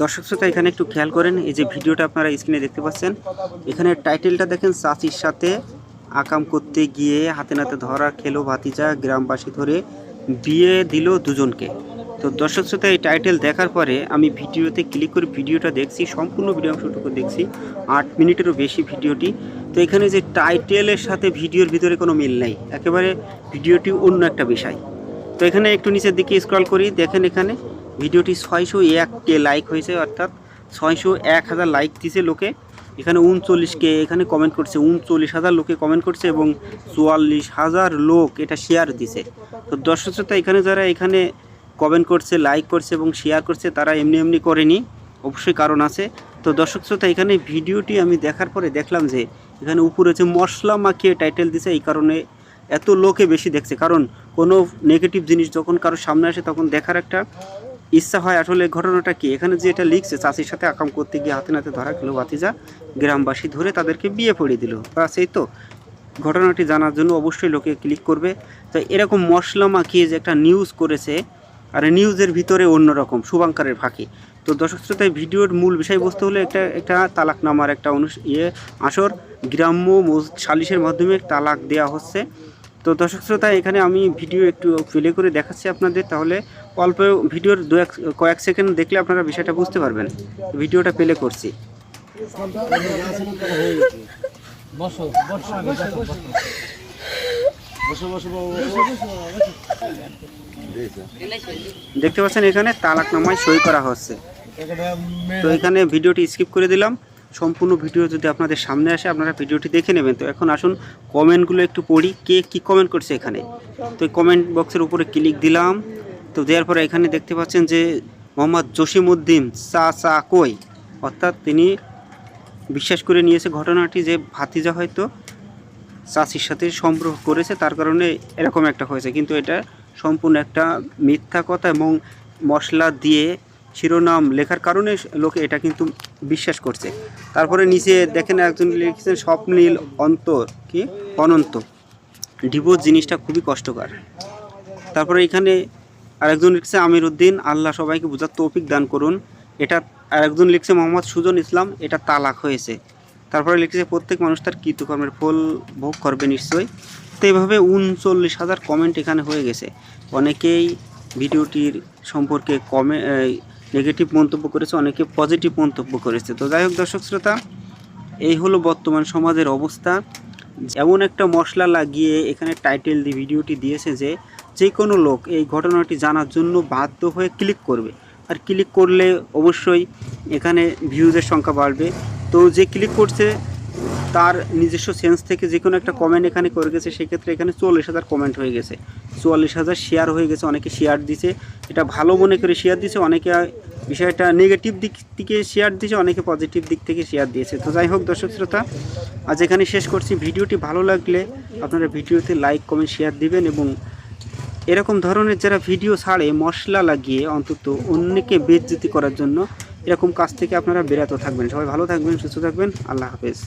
দর্শক শ্রোতা এখানে একটু খেয়াল করেন, এই যে ভিডিওটা আপনারা স্ক্রিনে দেখতে পাচ্ছেন, এখানে টাইটেলটা দেখেন, চাচির সাথে আকাম করতে গিয়ে হাতে নাতে ধরা খেলো ভাতিজা, গ্রামবাসী ধরে বিয়ে দিল দুজনকে। তো দর্শক শ্রোতা এই টাইটেল দেখার পরে আমি ভিডিওতে ক্লিক করে ভিডিওটা দেখছি, সম্পূর্ণ ভিডিও অংশটুকু দেখছি, 8 মিনিটেরও বেশি ভিডিওটি। তো এখানে যে টাইটেলের সাথে ভিডিওর ভিতরে কোনো মিল নেই, একেবারে ভিডিওটি অন্য একটা বিষয়। তো এখানে একটু নিচের দিকে স্ক্রল করি, দেখেন এখানে ভিডিওটি 601K লাইক হয়েছে, অর্থাৎ 601,000 লাইক দিছে লোকে। এখানে 39K এখানে কমেন্ট করছে, 39,000 লোকে কমেন্ট করছে এবং 44,000 লোক এটা শেয়ার দিছে। তো দর্শক শ্রোতা এখানে যারা এখানে কমেন্ট করছে, লাইক করছে এবং শেয়ার করছে, তারা এমনি এমনি করেনি, অবশ্যই কারণ আছে। তো দর্শক শ্রোতা এখানে ভিডিওটি আমি দেখার পরে দেখলাম যে এখানে উপরে হচ্ছে মশলা মাখিয়ে টাইটেল দিছে, এই কারণে এত লোকে বেশি দেখছে। কারণ কোনো নেগেটিভ জিনিস যখন কারোর সামনে আসে তখন দেখার একটা ইচ্ছা হয়। আসলে ঘটনাটা কি, এখানে যে এটা লিখছে, চাচির সাথে আকাম করতে গিয়ে হাতে নাতে ধরা খেলো ভাতিজা, গ্রামবাসী ধরে তাদেরকে বিয়ে পড়িয়ে দিল, সেই তো ঘটনাটি জানার জন্য অবশ্যই লোকে ক্লিক করবে। তো এরকম মশলা মাখিয়ে যে একটা নিউজ করেছে, আর নিউজের ভিতরে অন্যরকম শুভাঙ্কারের ফাঁকি। তো দর্শক শ্রোতায় ভিডিওর মূল বিষয়বস্তু হলো একটা তালাকনামার একটা আসর গ্রাম্য সালিশের মাধ্যমে তালাক দেওয়া হচ্ছে। তো দর্শক শ্রোতা এখানে আমি ভিডিও একটু প্লে করে দেখাচ্ছি আপনাদের, তাহলে অল্প ভিডিওর কয়েক সেকেন্ড দেখলে আপনারা বিষয়টা বুঝতে পারবেন। ভিডিওটা প্লে করছি। দেখতে পাচ্ছেন এখানে তালাকনামায় সই করা হচ্ছে। তো এখানে ভিডিওটি স্কিপ করে দিলাম, সম্পূর্ণ ভিডিও যদি আপনাদের সামনে আসে আপনারা ভিডিওটি দেখে নেবেন। তো এখন আসুন কমেন্টগুলো একটু পড়ি, কে কী কমেন্ট করছে এখানে। তো এই কমেন্ট বক্সের উপরে ক্লিক দিলাম। তো দেওয়ার পরে এখানে দেখতে পাচ্ছেন যে মোহাম্মদ জসিমউদ্দিন চা কই, অর্থাৎ তিনি বিশ্বাস করে নিয়েছে ঘটনাটি যে ভাতিজা হয়তো চাচির সাথে সম্পর্ক করেছে, তার কারণে এরকম একটা হয়েছে। কিন্তু এটা সম্পূর্ণ একটা মিথ্যা কথা এবং মশলা দিয়ে শিরোনাম লেখার কারণে লোকে এটা কিন্তু বিশ্বাস করছে। তারপরে নিচে দেখেন একজন লিখেছেন স্বপ্নীল অনন্ত, ডিভোর্স জিনিসটা খুবই কষ্টকর। তারপরে এখানে আরেকজন লিখছে আমির উদ্দিন, আল্লাহ সবাইকে বোঝার তৌফিক দান করুন। এটা আরেকজন লিখছে মোহাম্মদ সুজন ইসলাম, এটা তালাক হয়েছে। তারপরে লিখেছে প্রত্যেক মানুষ তার কৃতকর্মের ফল ভোগ করবে নিশ্চয়ই। তো এইভাবে 39,000 কমেন্ট এখানে হয়ে গেছে। অনেকেই ভিডিওটির সম্পর্কে নেগেটিভ মন্তব্য করেছে, অনেকে পজিটিভ মন্তব্য করেছে। তো যাই হোক দর্শক শ্রোতা, এই হলো বর্তমান সমাজের অবস্থা। এমন একটা মশলা লাগিয়ে এখানে টাইটেল দিয়ে ভিডিওটি দিয়েছে যে কোনো লোক এই ঘটনাটি জানার জন্য বাধ্য হয়ে ক্লিক করবে, আর ক্লিক করলে অবশ্যই এখানে ভিউজের সংখ্যা বাড়বে। তো যে ক্লিক করছে তার নিজস্ব সেন্স থেকে যে কোনো একটা কমেন্ট এখানে করে গেছে, সেক্ষেত্রে এখানে 40,000 কমেন্ট হয়ে গেছে, 44,000 শেয়ার হয়ে গেছে। অনেকে শেয়ার দিছে, এটা ভালো মনে করে শেয়ার দিছে, অনেকে বিষয়টা নেগেটিভ দিক থেকে শেয়ার দিয়েছে, অনেকে পজিটিভ দিক থেকে শেয়ার দিয়েছে। তো যাই হোক দর্শক শ্রোতা, আজ এখানে শেষ করছি। ভিডিওটি ভালো লাগলে আপনারা ভিডিওতে লাইক কমেন্ট শেয়ার দিবেন, এবং এরকম ধরনের যারা ভিডিও ছাড়ে মশলা লাগিয়ে অন্তত অন্যকে বেইজ্জতি করার জন্য, এরকম কাজ থেকে আপনারা বিরত থাকবেন। সবাই ভালো থাকবেন, সুস্থ থাকবেন, আল্লাহ হাফেজ।